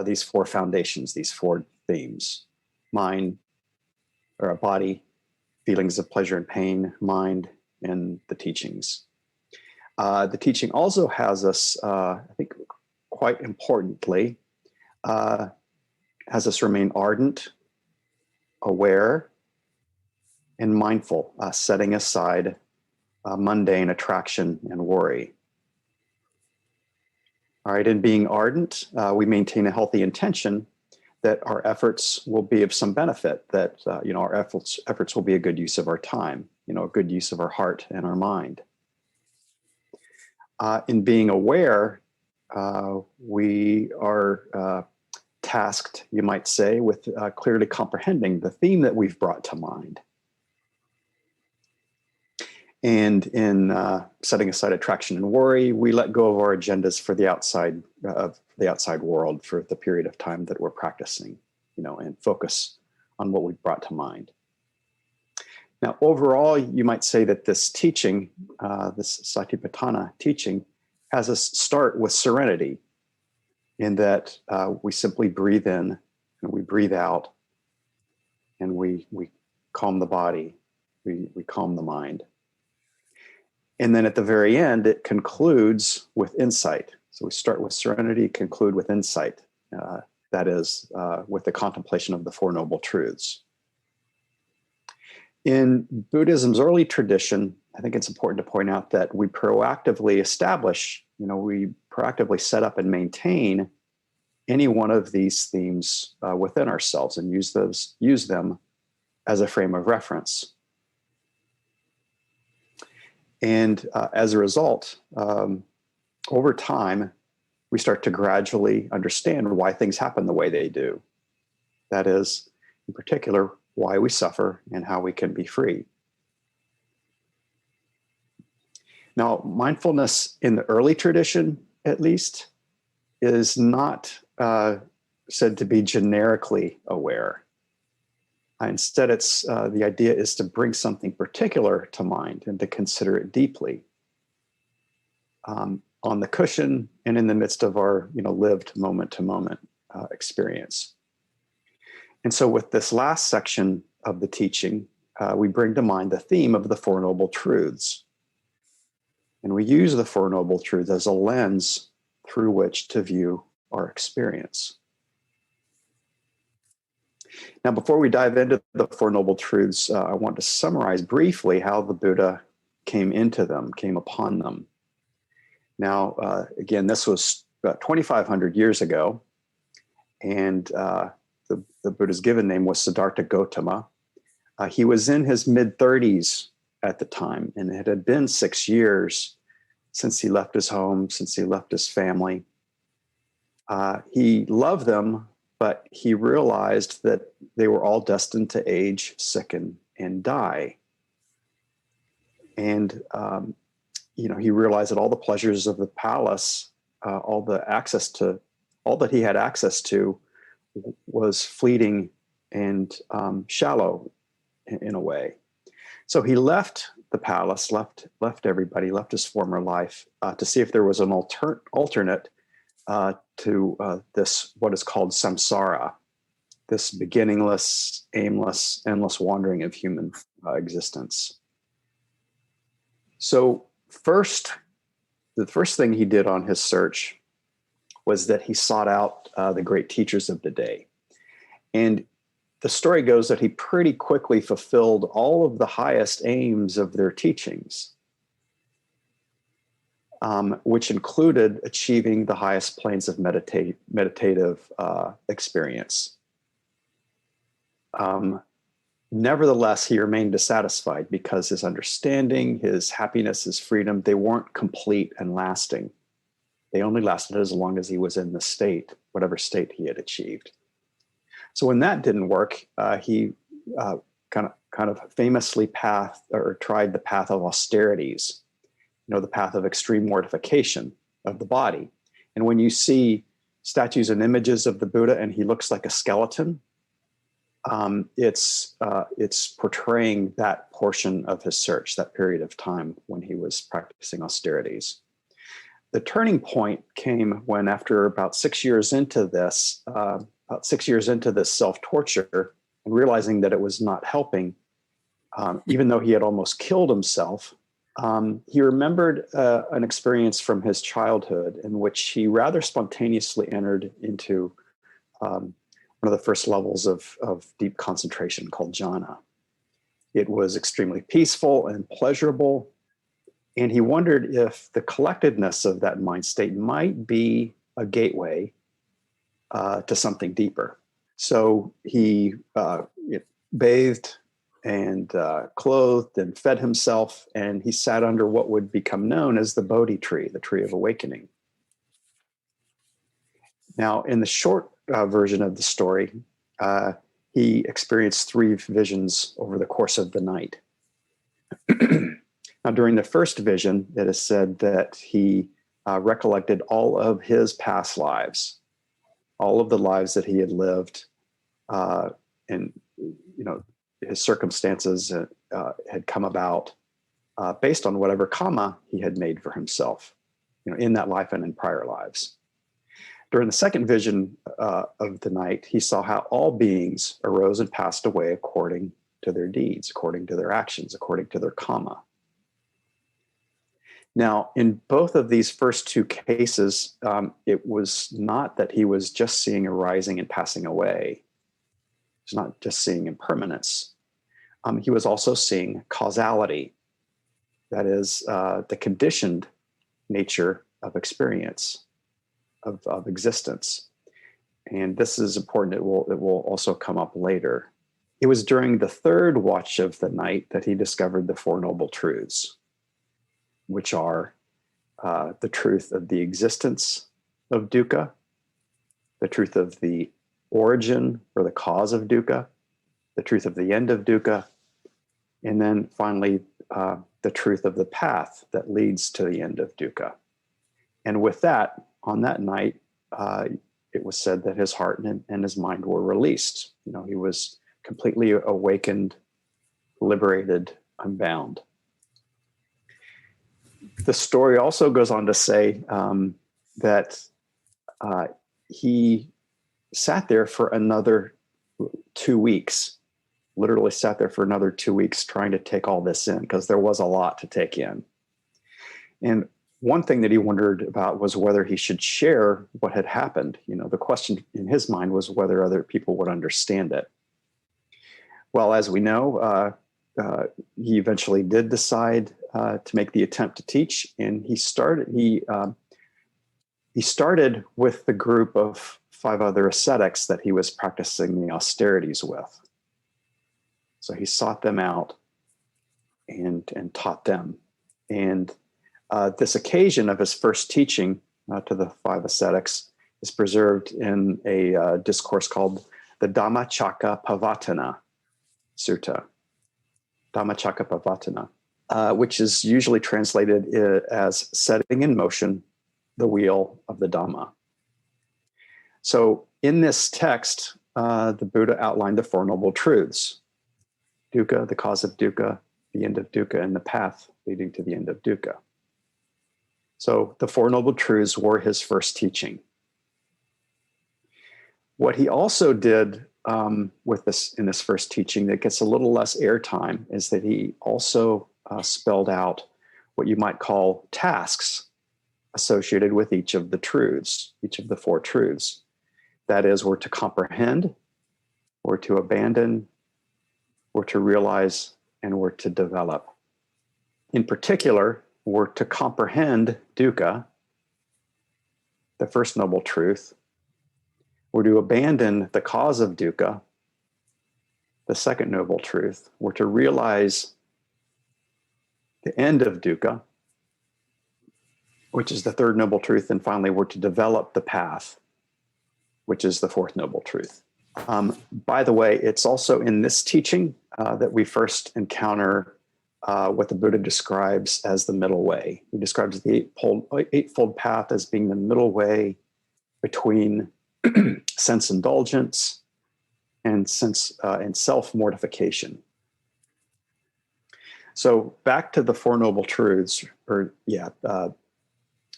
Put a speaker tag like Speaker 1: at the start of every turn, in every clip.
Speaker 1: these four foundations, these four themes: mind, or a body, feelings of pleasure and pain, mind, and the teachings. The teaching also has us, I think quite importantly, has us remain ardent, aware, and mindful, setting aside mundane attraction and worry. All right, in being ardent, we maintain a healthy intention that our efforts will be of some benefit, that our efforts will be a good use of our time, a good use of our heart and our mind. In being aware, we are tasked, you might say, with clearly comprehending the theme that we've brought to mind. And in setting aside attraction and worry, we let go of our agendas for the outside world for the period of time that we're practicing, and focus on what we've brought to mind. Now, overall, you might say that this teaching, this Satipatthana teaching, has us start with serenity, in that we simply breathe in and we breathe out, and we calm the body, we calm the mind. And then at the very end, it concludes with insight. So we start with serenity, conclude with insight. That is, with the contemplation of the Four Noble Truths. In Buddhism's early tradition, I think it's important to point out that we proactively establish, we proactively set up and maintain any one of these themes within ourselves and use them as a frame of reference. And as a result, over time, we start to gradually understand why things happen the way they do. That is, in particular, why we suffer and how we can be free. Now, mindfulness in the early tradition, at least, is not said to be generically aware. Instead, it's the idea is to bring something particular to mind and to consider it deeply on the cushion and in the midst of our lived moment-to-moment experience. And so with this last section of the teaching, we bring to mind the theme of the Four Noble Truths. And we use the Four Noble Truths as a lens through which to view our experience. Now, before we dive into the Four Noble Truths, I want to summarize briefly how the Buddha came upon them. Now, again, this was about 2,500 years ago, and the Buddha's given name was Siddhartha Gautama. He was in his mid-30s at the time, and it had been 6 years since he left his home, since he left his family. He loved them, but he realized that they were all destined to age, sicken, and die. And, he realized that all the pleasures of the palace, all that he had access to was fleeting and shallow in a way. So he left the palace, left everybody, left his former life to see if there was an alternate to this, what is called samsara, this beginningless, aimless, endless wandering of human existence. So the first thing he did on his search was that he sought out the great teachers of the day. And the story goes that he pretty quickly fulfilled all of the highest aims of their teachings, which included achieving the highest planes of meditative experience. Nevertheless, he remained dissatisfied because his understanding, his happiness, his freedom, they weren't complete and lasting. They only lasted as long as he was in the state, whatever state he had achieved. So when that didn't work, he kind of famously tried the path of austerities, the path of extreme mortification of the body. And when you see statues and images of the Buddha and he looks like a skeleton, it's portraying that portion of his search, that period of time when he was practicing austerities. The turning point came when, after about 6 years into this, self-torture, and realizing that it was not helping, even though he had almost killed himself, he remembered an experience from his childhood in which he rather spontaneously entered into one of the first levels of deep concentration called jhana. It was extremely peaceful and pleasurable, and he wondered if the collectedness of that mind state might be a gateway to something deeper. So he bathed and clothed and fed himself, and he sat under what would become known as the Bodhi tree, the tree of awakening. Now, in the short version of the story, he experienced 3 visions over the course of the night. Now, during the first vision, it is said that he recollected all of his past lives, all of the lives that he had lived, and his circumstances had come about based on whatever karma he had made for himself, in that life and in prior lives. During the second vision of the night, he saw how all beings arose and passed away according to their deeds, according to their actions, according to their karma. Now, in both of these first 2 cases, it was not that he was just seeing arising and passing away. He was not just seeing impermanence. He was also seeing causality, that is, the conditioned nature of experience, of existence. And this is important. It will also come up later. It was during the third watch of the night that he discovered the Four Noble Truths, which are the truth of the existence of dukkha, the truth of the origin or the cause of dukkha, the truth of the end of dukkha, and then finally the truth of the path that leads to the end of dukkha. And with that, on that night, it was said that his heart and his mind were released. He was completely awakened, liberated, unbound. The story also goes on to say that he sat there for another 2 weeks, literally sat there for another 2 weeks trying to take all this in, because there was a lot to take in. And one thing that he wondered about was whether he should share what had happened. The question in his mind was whether other people would understand it. Well, as we know, he eventually did decide to make the attempt to teach, and he started with the group of 5 other ascetics that he was practicing the austerities with. So he sought them out and taught them. And this occasion of his first teaching to the 5 ascetics is preserved in a discourse called the Dhammacakkappavattana Sutta. Dhammacakkappavattana, which is usually translated as setting in motion the wheel of the Dhamma. So in this text, the Buddha outlined the Four Noble Truths: dukkha, the cause of dukkha, the end of dukkha, and the path leading to the end of dukkha. So the Four Noble Truths were his first teaching. What he also did with this in this first teaching that gets a little less airtime is that he also spelled out what you might call tasks associated with each of the truths, each of the 4 truths. That is, we're to comprehend, we're to abandon, we're to realize, and we're to develop. In particular, we're to comprehend dukkha, the first noble truth. We're to abandon the cause of dukkha, the second noble truth. We're to realize the end of dukkha, which is the third noble truth. And finally, we're to develop the path, which is the fourth noble truth. By the way, it's also in this teaching that we first encounter what the Buddha describes as the middle way. He describes the eightfold path as being the middle way between sense indulgence and self-mortification. So back to the Four Noble Truths,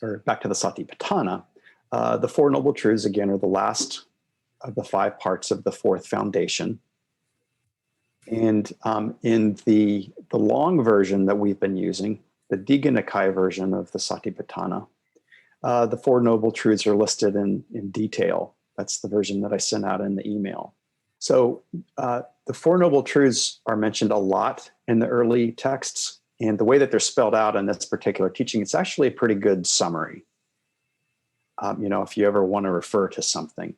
Speaker 1: or back to the Satipatthana, the Four Noble Truths, again, are the last of the 5 parts of the 4th foundation. And in the long version that we've been using, the Digha Nikaya version of the Satipatthana, the Four Noble Truths are listed in detail. That's the version that I sent out in the email. So the Four Noble Truths are mentioned a lot in the early texts, and the way that they're spelled out in this particular teaching, it's actually a pretty good summary. If you ever want to refer to something.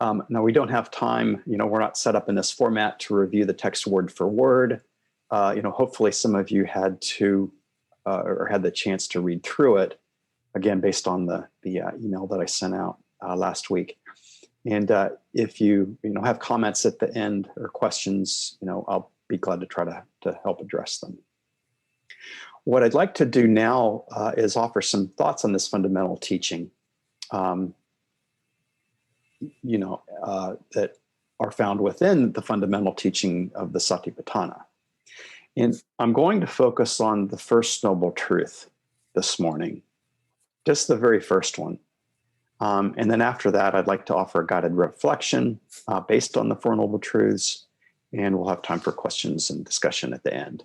Speaker 1: Now, we don't have time, we're not set up in this format to review the text word for word. Hopefully some of you had to, or had the chance to read through it, again, based on the email that I sent out last week. And if you, have comments at the end or questions, I'll be glad to try to help address them. What I'd like to do now is offer some thoughts on this fundamental teaching. That are found within the fundamental teaching of the Satipatthana. And I'm going to focus on the first noble truth this morning, just the very first one. And then after that, I'd like to offer a guided reflection based on the Four Noble Truths, and we'll have time for questions and discussion at the end.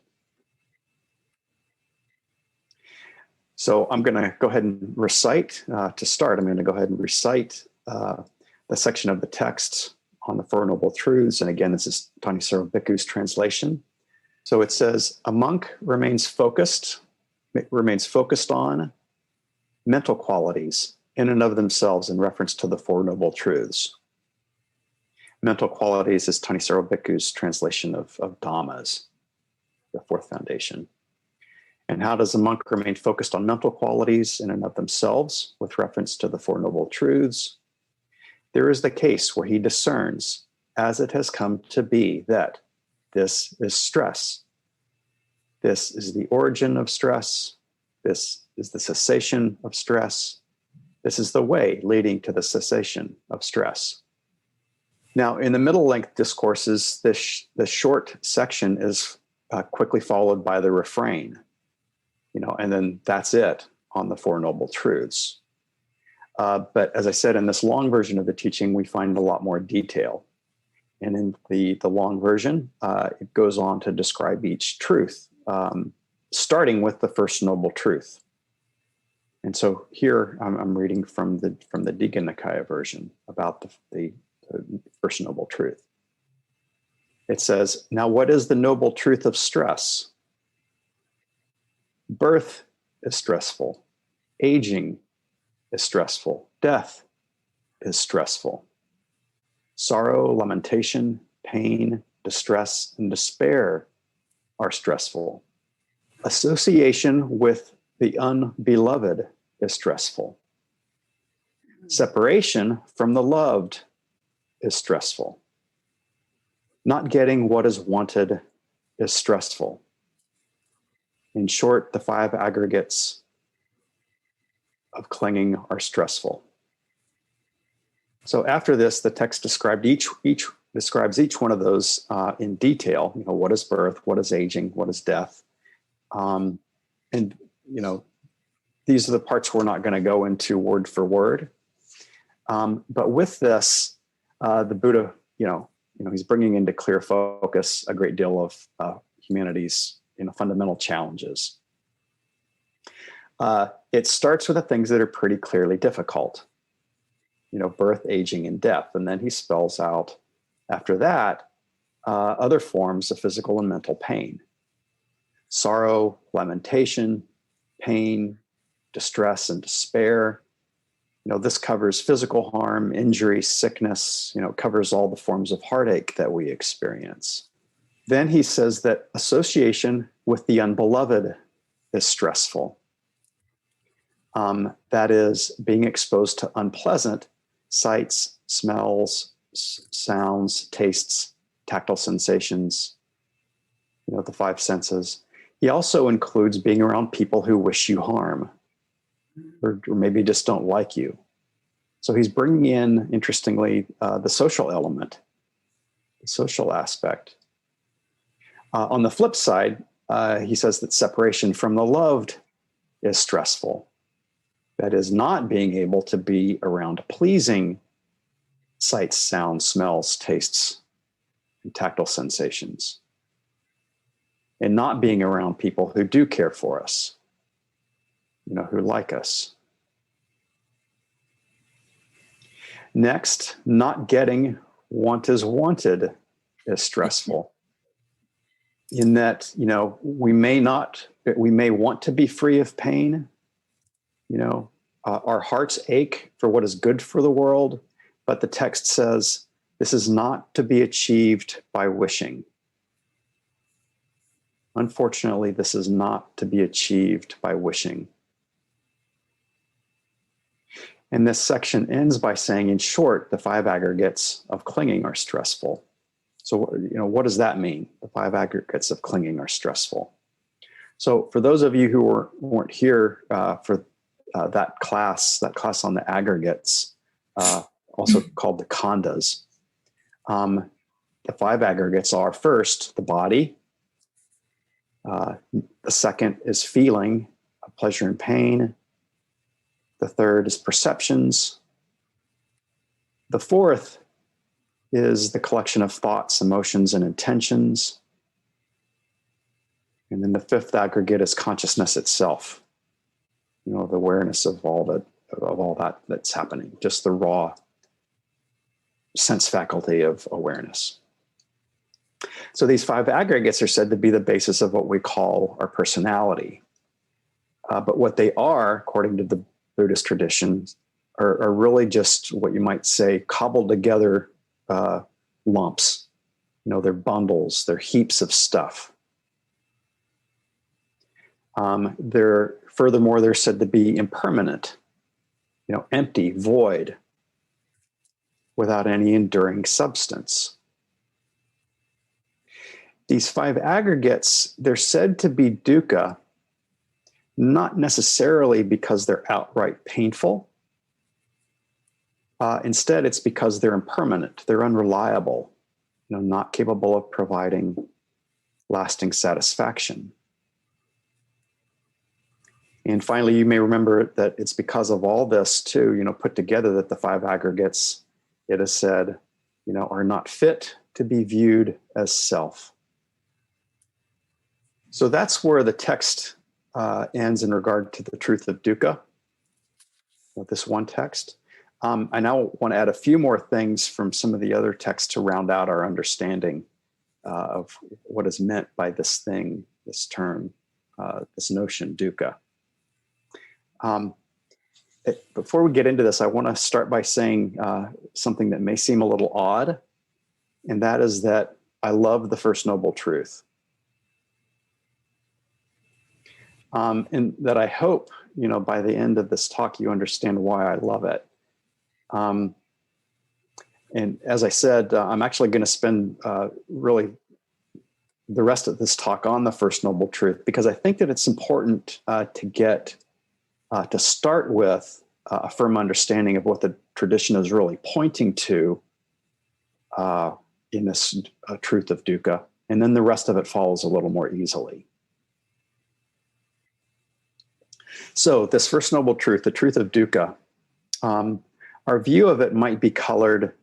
Speaker 1: So I'm going to go ahead and recite, to start, I'm going to go ahead and recite the section of the text on the Four Noble Truths. And again, this is Thanissaro Bhikkhu's translation. So it says, a monk remains focused on mental qualities in and of themselves in reference to the Four Noble Truths. Mental qualities is Thanissaro Bhikkhu's translation of Dhammas, the 4th foundation. And how does a monk remain focused on mental qualities in and of themselves with reference to the Four Noble Truths? There is the case where he discerns, as it has come to be, that this is stress. This is the origin of stress. This is the cessation of stress. This is the way leading to the cessation of stress. Now, in the middle length discourses, the short section is quickly followed by the refrain, and then that's it on the Four Noble Truths. But as I said, in this long version of the teaching, we find a lot more detail. And in the long version, it goes on to describe each truth, starting with the first noble truth. And so here I'm reading from the Digha Nikaya version about the first noble truth. It says, now what is the noble truth of stress? Birth is stressful. Aging is stressful. Death is stressful. Sorrow, lamentation, pain, distress, and despair are stressful. Association with the unbeloved is stressful. Separation from the loved is stressful. Not getting what is wanted is stressful. In short, the 5 aggregates of clinging are stressful. So after this, the text describes each one of those in detail. What is birth? What is aging? What is death? And these are the parts we're not going to go into word for word. But with this, the Buddha, he's bringing into clear focus a great deal of humanity's fundamental challenges. It starts with the things that are pretty clearly difficult, birth, aging, and death. And then he spells out after that other forms of physical and mental pain: sorrow, lamentation, pain, distress, and despair. This covers physical harm, injury, sickness, covers all the forms of heartache that we experience. Then he says that association with the unbeloved is stressful. That is, being exposed to unpleasant sights, smells, sounds, tastes, tactile sensations, the 5 senses. He also includes being around people who wish you harm, or maybe just don't like you. So he's bringing in, interestingly, the social element, the social aspect. On the flip side, he says that separation from the loved is stressful. That is not being able to be around pleasing sights, sounds, smells, tastes, and tactile sensations. And not being around people who do care for us, who like us. Next, not getting want is wanted is stressful. In that, we may want to be free of pain. Our hearts ache for what is good for the world, but the text says this is not to be achieved by wishing. Unfortunately, this is not to be achieved by wishing. And this section ends by saying, in short, the 5 aggregates of clinging are stressful. So, what does that mean? The 5 aggregates of clinging are stressful. So for those of you who weren't here for that class on the aggregates, also called the khandhas, the 5 aggregates are, first, the body. The second is feeling, pleasure and pain. The third is perceptions. The fourth is the collection of thoughts, emotions, and intentions. And then the 5th aggregate is consciousness itself. The awareness of all that that's happening, just the raw sense faculty of awareness. So these 5 aggregates are said to be the basis of what we call our personality. But what they are, according to the Buddhist tradition, are really just what you might say cobbled together lumps. They're bundles, they're heaps of stuff. Furthermore, they're said to be impermanent, empty, void, without any enduring substance. These 5 aggregates, they're said to be dukkha, not necessarily because they're outright painful. Instead, it's because they're impermanent, they're unreliable, not capable of providing lasting satisfaction. And finally, you may remember that it's because of all this too, put together, that the 5 aggregates, it is said, are not fit to be viewed as self. So that's where the text ends in regard to the truth of dukkha, this one text. I now want to add a few more things from some of the other texts to round out our understanding of what is meant by this thing, this term, this notion, dukkha. Before we get into this, I want to start by saying something that may seem a little odd, and that is that I love the First Noble Truth. And that I hope, by the end of this talk, you understand why I love it. And as I said, I'm actually going to spend really the rest of this talk on the First Noble Truth, because I think that it's important to start with a firm understanding of what the tradition is really pointing to in this truth of dukkha, and then the rest of it follows a little more easily. So this First Noble Truth, the truth of dukkha, our view of it might be colored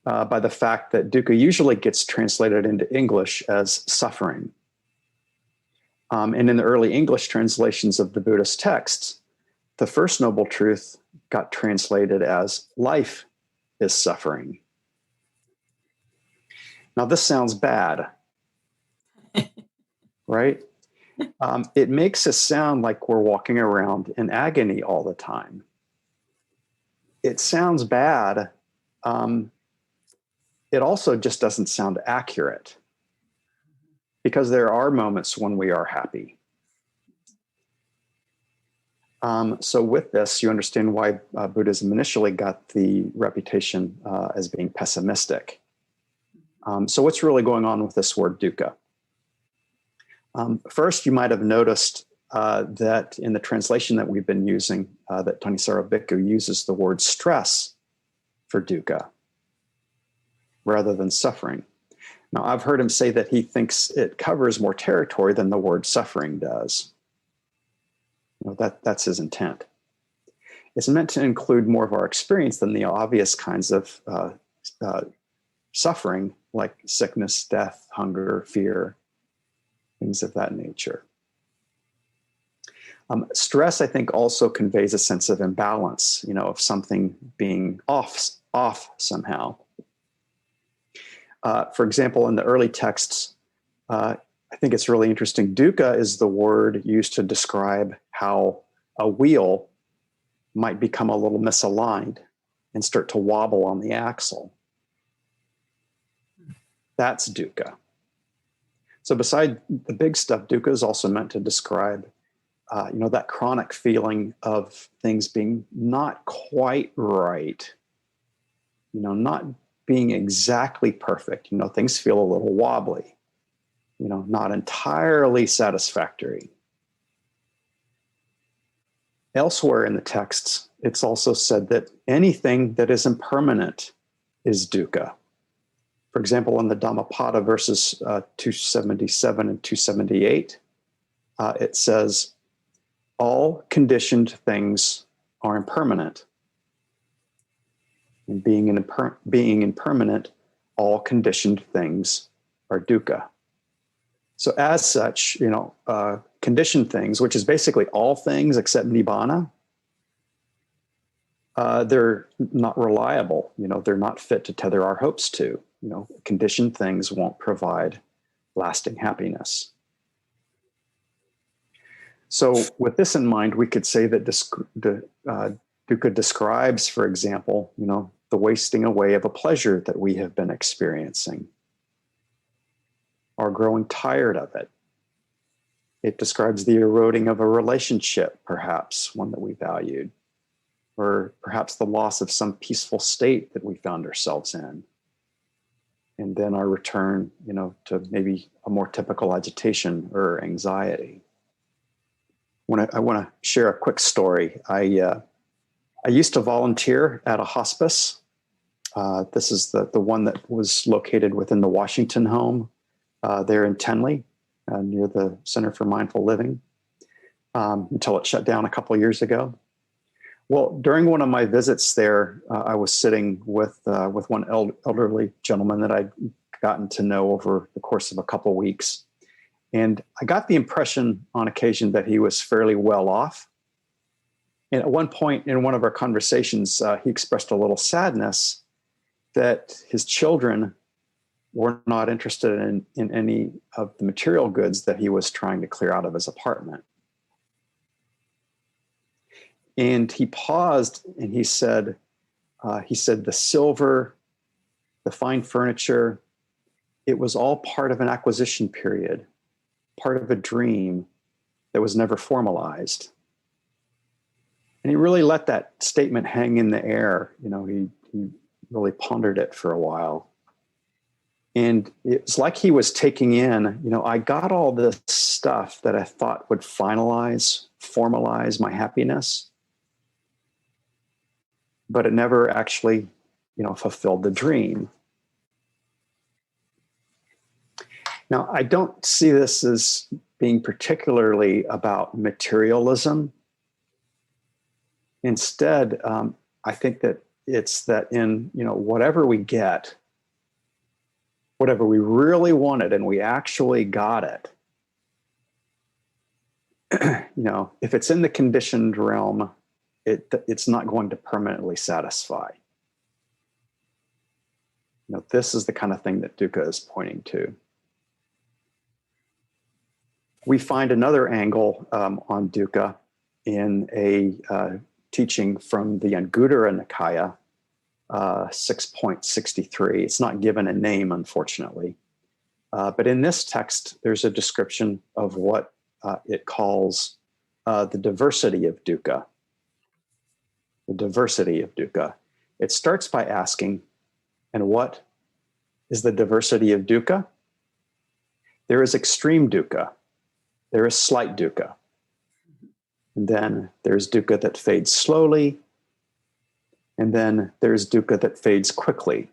Speaker 1: by the fact that dukkha usually gets translated into English as suffering. And in the early English translations of the Buddhist texts, the First Noble Truth got translated as life is suffering. Now, this sounds bad, right? It makes us sound like we're walking around in agony all the time. It sounds bad. It also just doesn't sound accurate, because there are moments when we are happy. So with this, you understand why Buddhism initially got the reputation as being pessimistic. So what's really going on with this word dukkha? First, you might have noticed that in the translation that we've been using, that Thanissaro Bhikkhu uses the word stress for dukkha rather than suffering. Now, I've heard him say that he thinks it covers more territory than the word suffering does. That's his intent. It's meant to include more of our experience than the obvious kinds of suffering, like sickness, death, hunger, fear, things of that nature. Stress, I think, also conveys a sense of imbalance, of something being off somehow. For example, in the early texts, I think it's really interesting. Dukkha is the word used to describe how a wheel might become a little misaligned and start to wobble on the axle. That's dukkha. So beside the big stuff, dukkha is also meant to describe that chronic feeling of things being not quite right, not being exactly perfect. Things feel a little wobbly, not entirely satisfactory. Elsewhere in the texts, it's also said that anything that is impermanent is dukkha. For example, in the Dhammapada, verses 277 and 278, it says, all conditioned things are impermanent. And being impermanent, all conditioned things are dukkha. So as such, conditioned things, which is basically all things except nibbana, they're not reliable. They're not fit to tether our hopes to. Conditioned things won't provide lasting happiness. So with this in mind, we could say that dukkha describes, for example, the wasting away of a pleasure that we have been experiencing, or growing tired of it. It describes the eroding of a relationship, perhaps one that we valued, or perhaps the loss of some peaceful state that we found ourselves in. And then our return, to maybe a more typical agitation or anxiety. I want to share a quick story. I used to volunteer at a hospice. This is the one that was located within the Washington home there in Tenley, near the Center for Mindful Living, until it shut down a couple of years ago. Well, during one of my visits there, I was sitting with one elderly gentleman that I'd gotten to know over the course of a couple of weeks. And I got the impression on occasion that he was fairly well off. And at one point in one of our conversations, he expressed a little sadness that his children were not interested in any of the material goods that he was trying to clear out of his apartment. And he paused and he said, the silver, the fine furniture, it was all part of an acquisition period, part of a dream that was never formalized. And he really let that statement hang in the air. He really pondered it for a while. And it's like he was taking in, I got all this stuff that I thought would formalize my happiness, but it never actually, fulfilled the dream. Now, I don't see this as being particularly about materialism. Instead, I think that it's that in, whatever we get, whatever we really wanted and we actually got it, if it's in the conditioned realm, it's not going to permanently satisfy. This is the kind of thing that dukkha is pointing to. We find another angle on dukkha in a teaching from the Anguttara Nikaya, 6.63. It's not given a name, unfortunately. But in this text, there's a description of what it calls the diversity of dukkha. The diversity of dukkha. It starts by asking, and what is the diversity of dukkha? There is extreme dukkha. There is slight dukkha. And then there's dukkha that fades slowly. And then there's dukkha that fades quickly.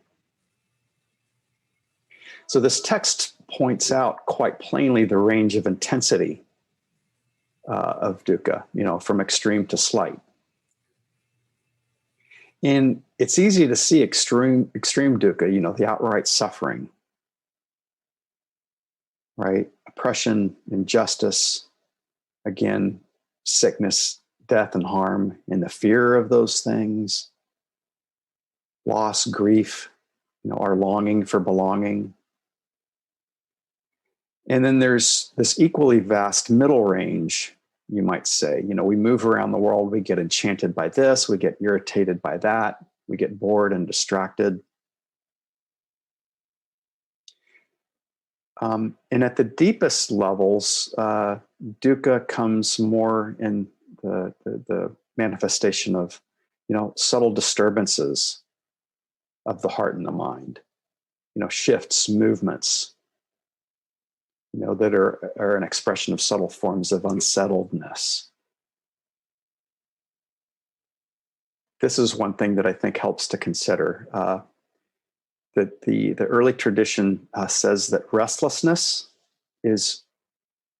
Speaker 1: So this text points out quite plainly the range of intensity of dukkha, from extreme to slight. And it's easy to see extreme dukkha, the outright suffering, right? Oppression, injustice, again, sickness, death, and harm, and the fear of those things, loss, grief, our longing for belonging. And then there's this equally vast middle range, you might say. We move around the world, we get enchanted by this, we get irritated by that, we get bored and distracted. And at the deepest levels, dukkha comes more in the manifestation of, subtle disturbances of the heart and the mind, shifts, movements, that are an expression of subtle forms of unsettledness. This is one thing that I think helps to consider. That the early tradition says that restlessness is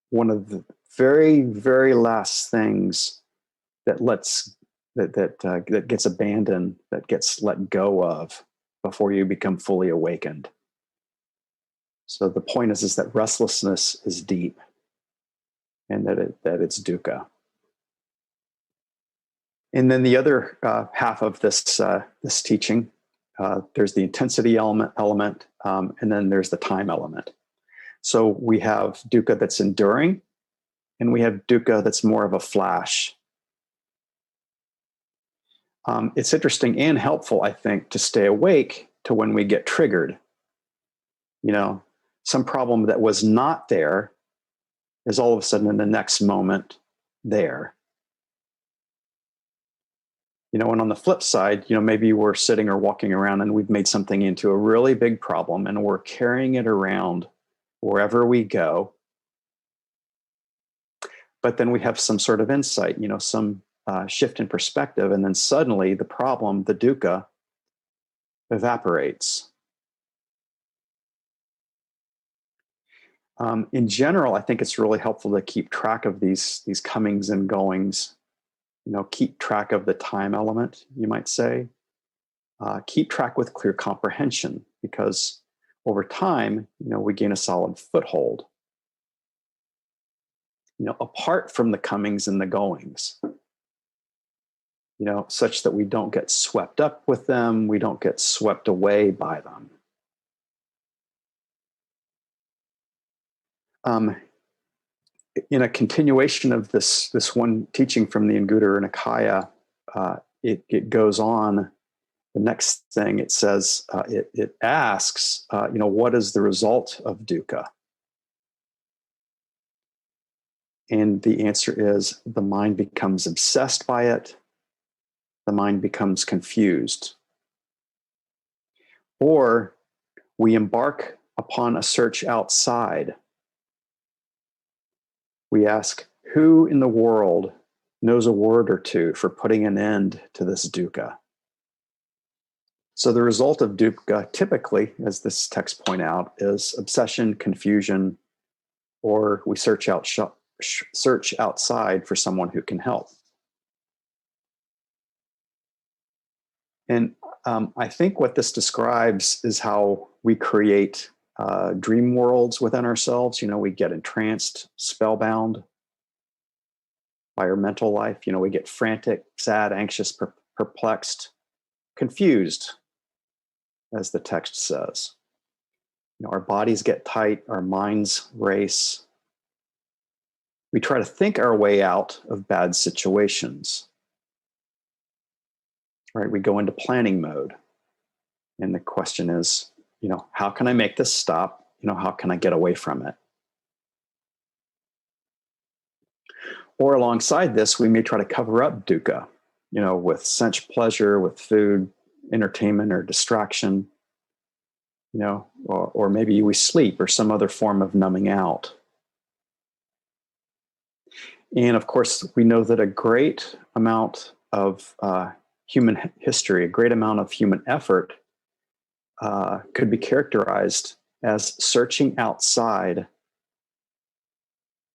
Speaker 1: one of the very, very last things that gets abandoned, that gets let go of before you become fully awakened. So the point is that restlessness is deep, and that it's dukkha. And then the other half of this teaching, there's the intensity element, and then there's the time element. So we have dukkha that's enduring, and we have dukkha that's more of a flash. It's interesting and helpful, I think, to stay awake to when we get triggered. Some problem that was not there is all of a sudden in the next moment there. And on the flip side, maybe we're sitting or walking around and we've made something into a really big problem and we're carrying it around wherever we go. But then we have some sort of insight, some shift in perspective. And then suddenly the problem, the dukkha, evaporates. In general, I think it's really helpful to keep track of these comings and goings. Keep track of the time element, you might say. Keep track with clear comprehension, because over time, we gain a solid foothold. Apart from the comings and the goings, such that we don't get swept up with them, we don't get swept away by them. In a continuation of this one teaching from the Anguttara Nikaya, it goes on. The next thing it says, it asks, what is the result of dukkha? And the answer is the mind becomes obsessed by it. The mind becomes confused. Or we embark upon a search outside. We ask, who in the world knows a word or two for putting an end to this dukkha? So the result of dukkha typically, as this text point out, is obsession, confusion, or we search outside for someone who can help. And I think what this describes is how we create dream worlds within ourselves. We get entranced, spellbound by our mental life. We get frantic, sad, anxious, perplexed, confused, as the text says. Our bodies get tight, our minds race. We try to think our way out of bad situations. Right? We go into planning mode. And the question is, how can I make this stop? How can I get away from it? Or alongside this, we may try to cover up dukkha, with sense pleasure, with food, entertainment, or distraction, or maybe we sleep or some other form of numbing out. And of course, we know that a great amount of human history, a great amount of human effort could be characterized as searching outside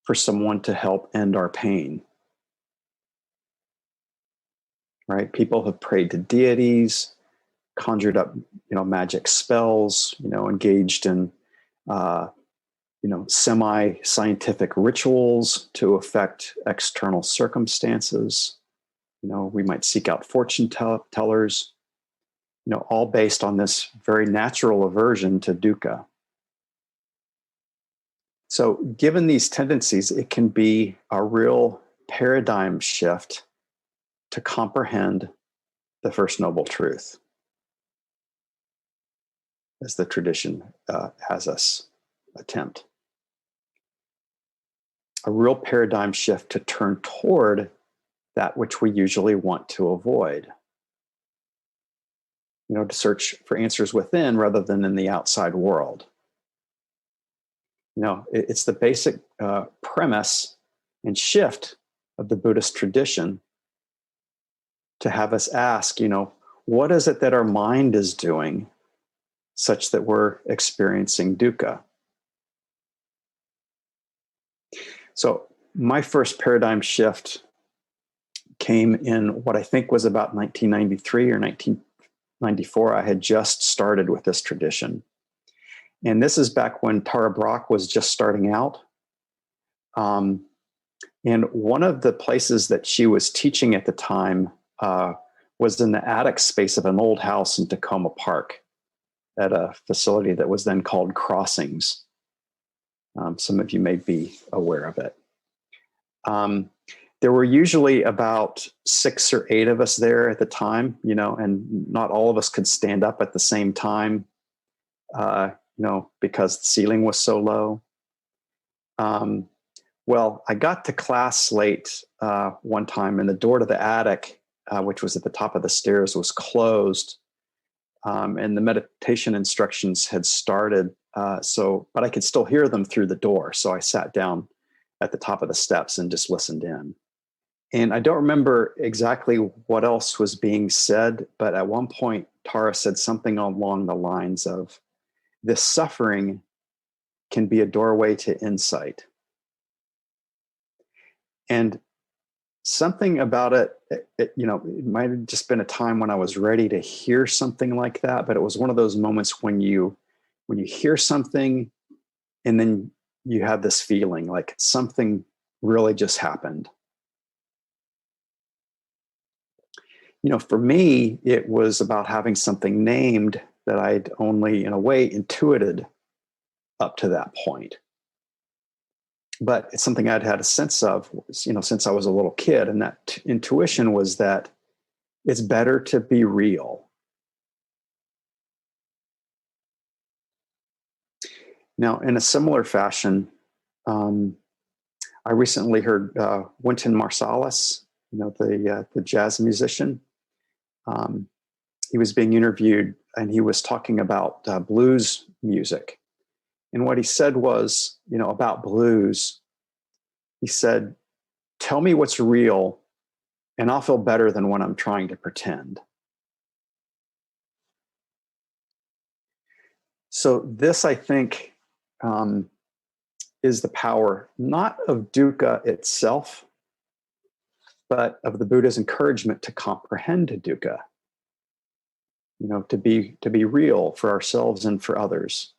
Speaker 1: for someone to help end our pain. right? People have prayed to deities, conjured up, magic spells, engaged in, semi-scientific rituals to affect external circumstances. We might seek out fortune tellers, all based on this very natural aversion to dukkha. So, given these tendencies, it can be a real paradigm shift to comprehend the First Noble Truth, as the tradition has us attempt. A real paradigm shift to turn toward that which we usually want to avoid. To search for answers within rather than in the outside world. It's the basic premise and shift of the Buddhist tradition to have us ask, what is it that our mind is doing such that we're experiencing dukkha? So my first paradigm shift came in what I think was about 1993 or 1994. I had just started with this tradition. And this is back when Tara Brach was just starting out. And one of the places that she was teaching at the time was in the attic space of an old house in Tacoma Park at a facility that was then called Crossings. Some of you may be aware of it. There were usually about 6 or 8 of us there at the time, and not all of us could stand up at the same time, because the ceiling was so low. Well, I got to class late one time, and the door to the attic, which was at the top of the stairs, was closed, and the meditation instructions had started. But I could still hear them through the door. So I sat down at the top of the steps and just listened in. And I don't remember exactly what else was being said, but at one point, Tara said something along the lines of, this suffering can be a doorway to insight. And something about it, it might have just been a time when I was ready to hear something like that, but it was one of those moments when you hear something and then you have this feeling like something really just happened. For me, it was about having something named that I'd only, in a way, intuited up to that point. But it's something I'd had a sense of, since I was a little kid. And that intuition was that it's better to be real. Now, in a similar fashion, I recently heard Wynton Marsalis, the jazz musician. He was being interviewed and he was talking about blues music. And what he said was, about blues, he said, tell me what's real and I'll feel better than when I'm trying to pretend. So this, I think, is the power, not of dukkha itself, but of the Buddha's encouragement to comprehend dukkha, to be real for ourselves and for others.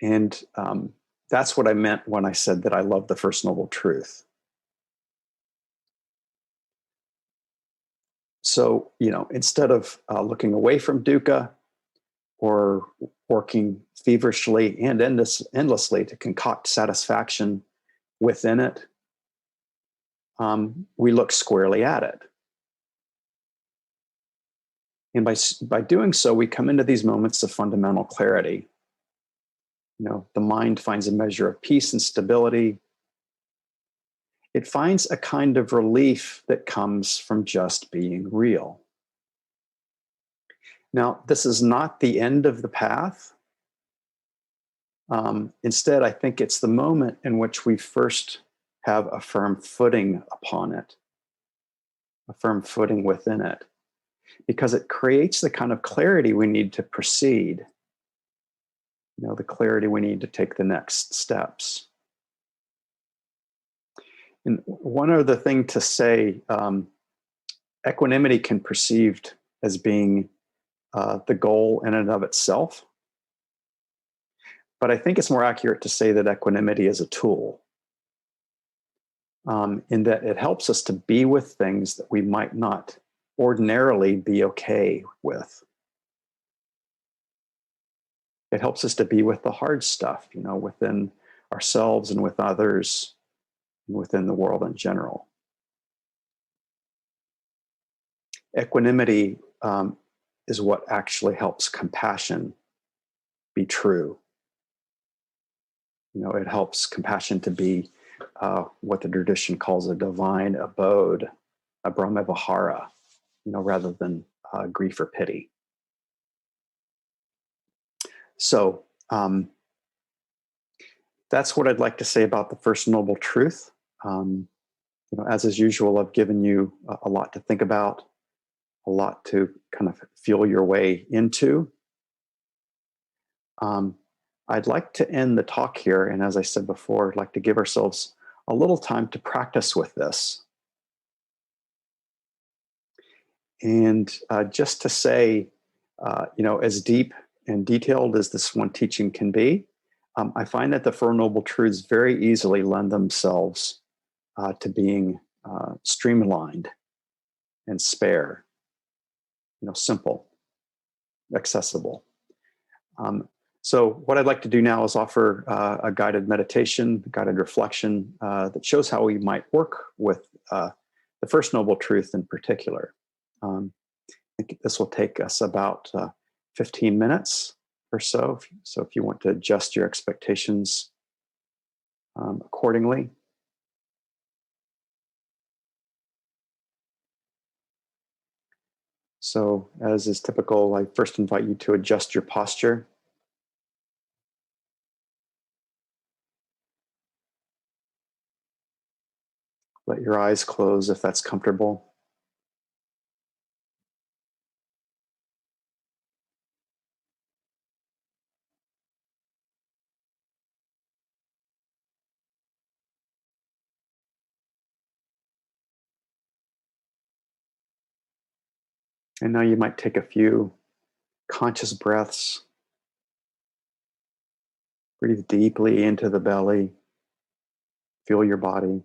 Speaker 1: And that's what I meant when I said that I love the First Noble Truth. So, instead of looking away from dukkha or working feverishly and endlessly to concoct satisfaction within it, we look squarely at it. And by doing so, we come into these moments of fundamental clarity. The mind finds a measure of peace and stability. It finds a kind of relief that comes from just being real. Now, this is not the end of the path. Instead, I think it's the moment in which we first have a firm footing upon it, a firm footing within it, because it creates the kind of clarity we need to proceed. The clarity we need to take the next steps. And one other thing to say equanimity can be perceived as being the goal in and of itself. But I think it's more accurate to say that equanimity is a tool, in that it helps us to be with things that we might not ordinarily be okay with. It helps us to be with the hard stuff, within ourselves and with others, and within the world in general. Equanimity is what actually helps compassion be true. It helps compassion to be what the tradition calls a divine abode, a brahmavihara, rather than grief or pity. So that's what I'd like to say about the First Noble Truth. As is usual, I've given you a lot to think about, a lot to kind of feel your way into. I'd like to end the talk here, and as I said before, I'd like to give ourselves a little time to practice with this. And just to say, as deep and detailed as this one teaching can be, I find that the Four Noble Truths very easily lend themselves to being streamlined and spare, simple, accessible. So what I'd like to do now is offer a guided meditation, guided reflection that shows how we might work with the First Noble Truth in particular. I think this will take us about 15 minutes or so. So if you want to adjust your expectations accordingly. So as is typical, I first invite you to adjust your posture. Let your eyes close if that's comfortable. And now you might take a few conscious breaths. Breathe deeply into the belly. Feel your body.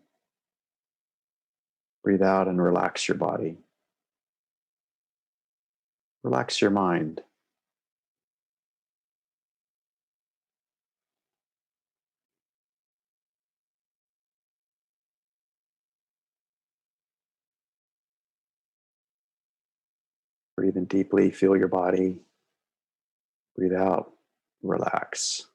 Speaker 1: Breathe out and relax your body. Relax your mind. Breathe in deeply, feel your body. Breathe out, relax.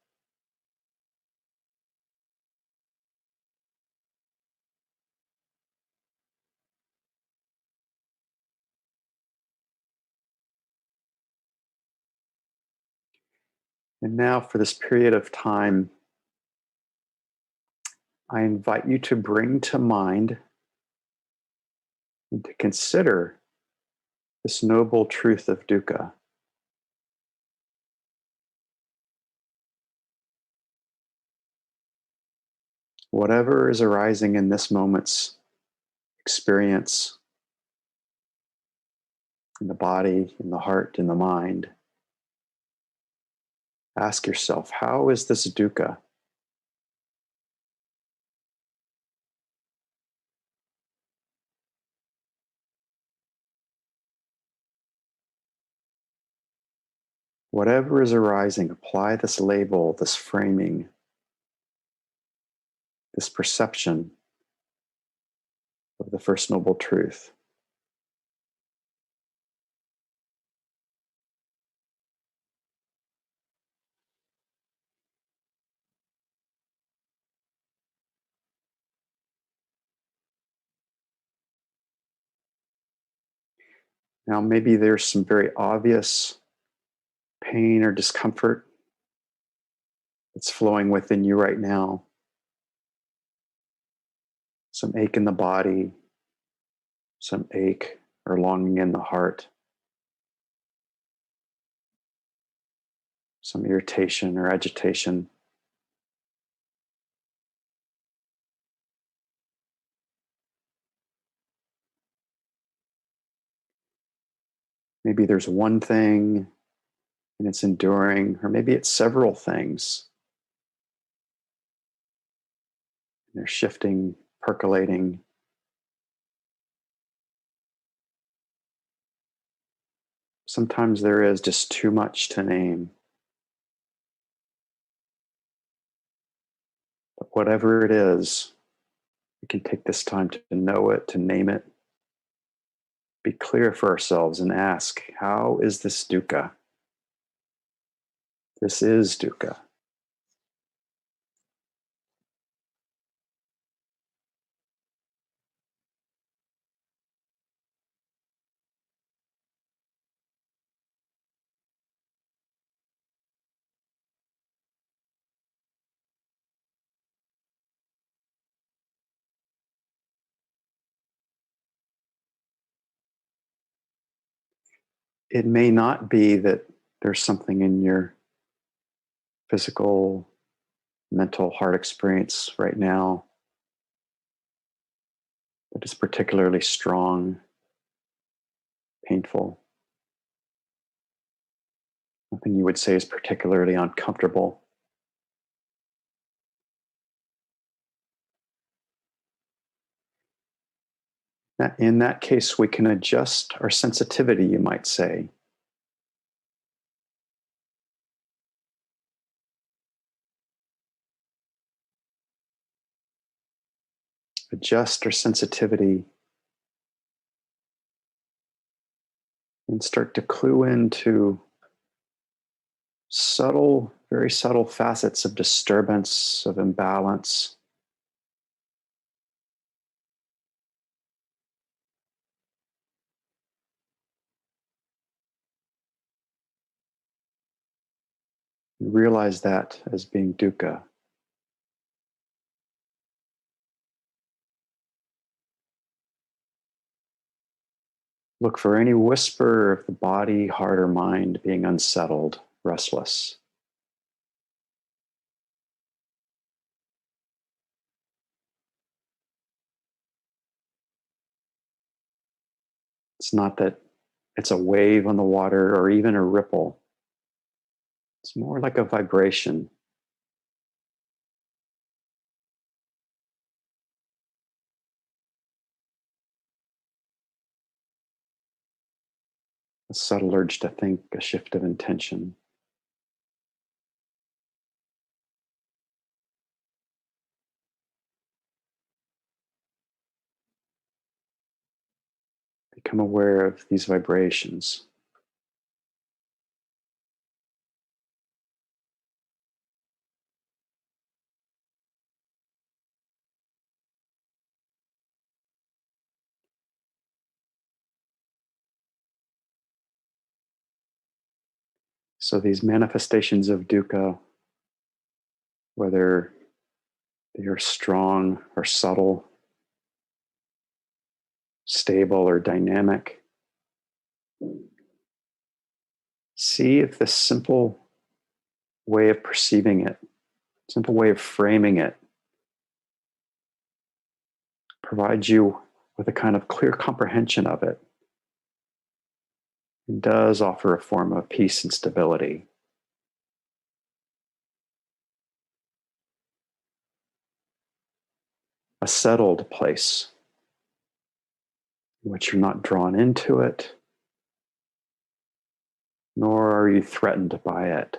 Speaker 1: And now for this period of time, I invite you to bring to mind and to consider this noble truth of dukkha. Whatever is arising in this moment's experience, in the body, in the heart, in the mind, ask yourself, how is this dukkha? Whatever is arising, apply this label, this framing, this perception of the First Noble Truth. Now, maybe there's some very obvious pain or discomfort that's flowing within you right now. Some ache in the body, some ache or longing in the heart, some irritation or agitation. Maybe there's one thing and it's enduring, or maybe it's several things. They're shifting, percolating. Sometimes there is just too much to name. But whatever it is, we can take this time to know it, to name it, be clear for ourselves and ask, how is this dukkha? This is dukkha. It may not be that there's something in your physical, mental, heart experience right now that is particularly strong, painful. Nothing you would say is particularly uncomfortable. In that case, we can adjust our sensitivity, you might say. Adjust our sensitivity and start to clue into subtle, very subtle facets of disturbance, of imbalance. Realize that as being dukkha. Look for any whisper of the body, heart, or mind being unsettled, restless. It's not that it's a wave on the water or even a ripple. It's more like a vibration. A subtle urge to think, a shift of intention. Become aware of these vibrations. So these manifestations of dukkha, whether they are strong or subtle, stable or dynamic, see if this simple way of perceiving it, simple way of framing it, provides you with a kind of clear comprehension of it. It does offer a form of peace and stability. A settled place in which you're not drawn into it, nor are you threatened by it.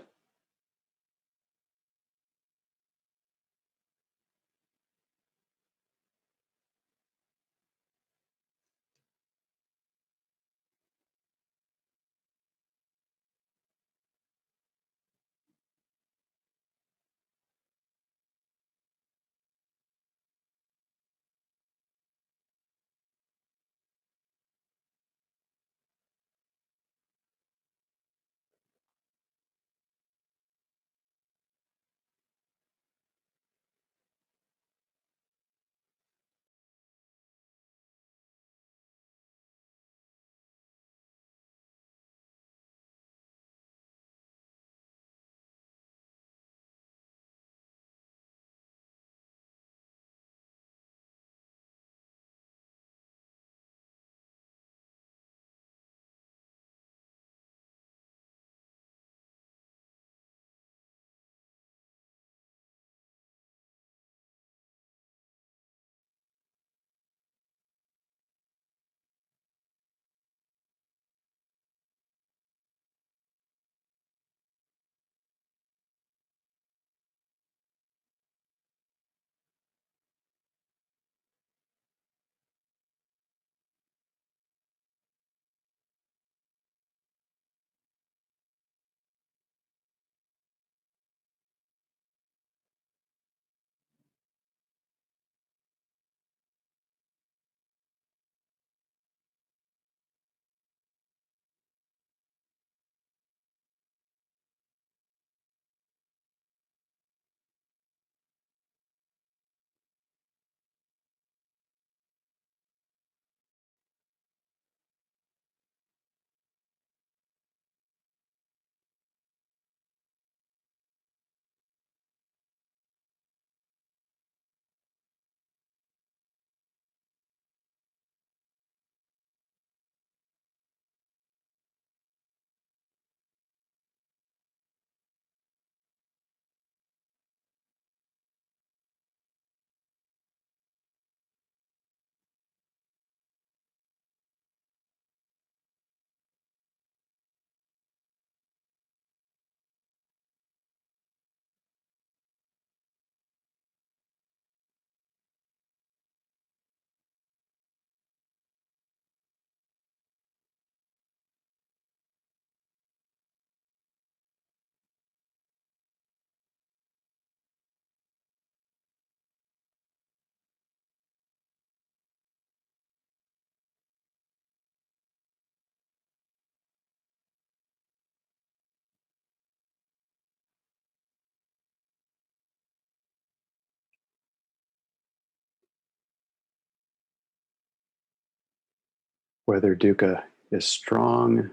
Speaker 1: whether dukkha is strong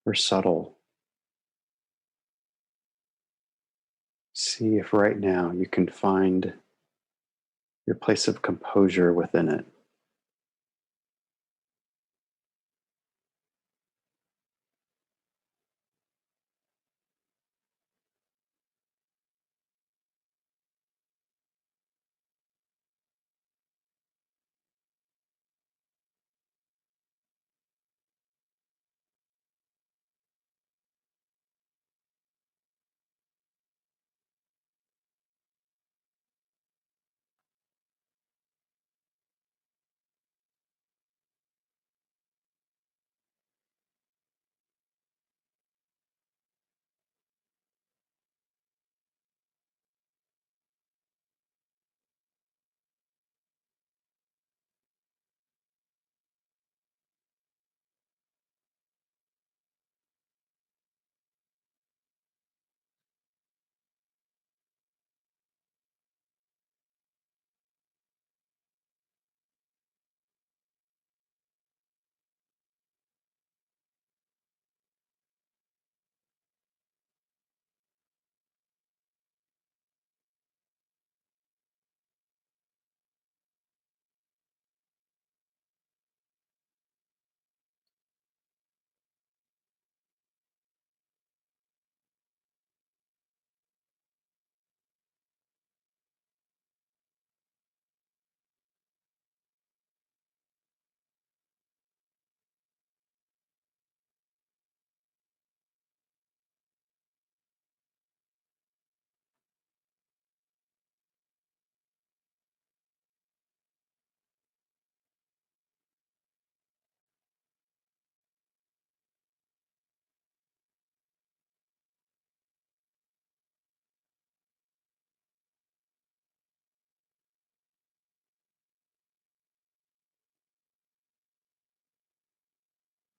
Speaker 1: or subtle. See if right now you can find your place of composure within it.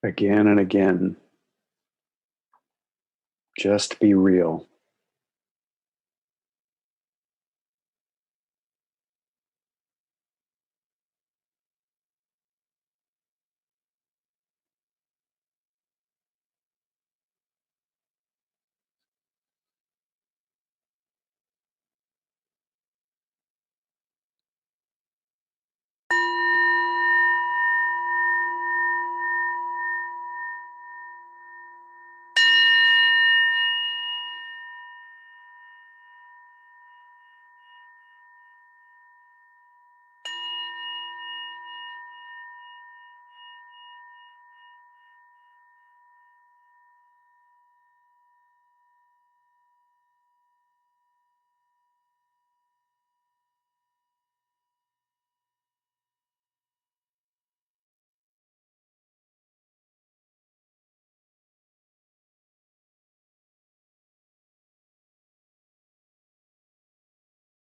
Speaker 1: Again and again, just be real.